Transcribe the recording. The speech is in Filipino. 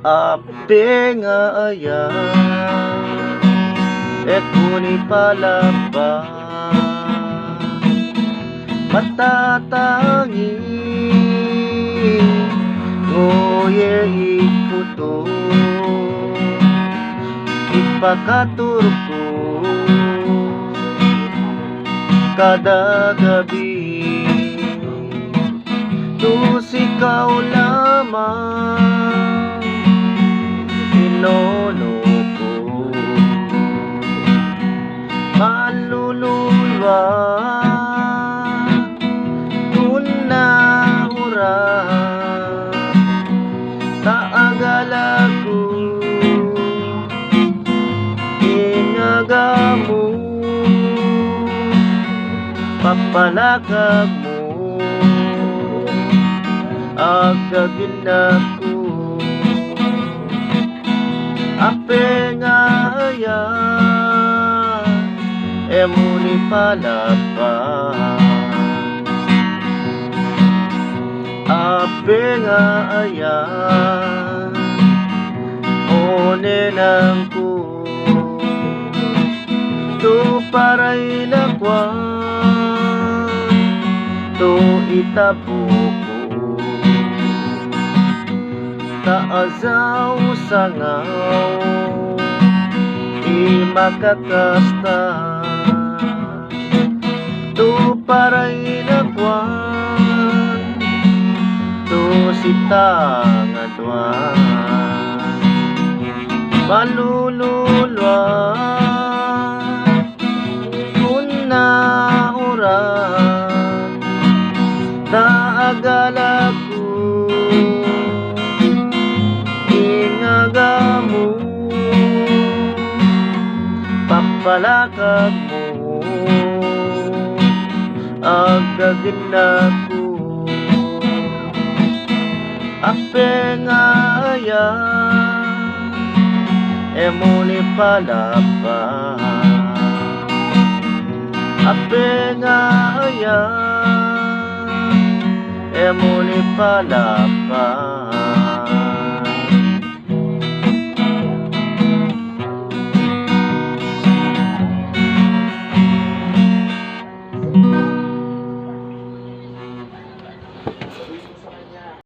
Ape nga aya kuni palapa matatangi ngoye ikuto ipakaturko kada gabi ikaw lamang inono ko malululwa kung naura taagala ko inagamu papalakag mo agagin ako ape nga aya muni palapa ape nga aya one nang ko to paray lakwan to itapuko taazaw sangaw imakakasta tu paray lakwan tu sitang adwan malululwa kung nauran taagala ko ingagamu papalakag mo agagin ako ape nga aya muni palapa ape nga aya muni palapa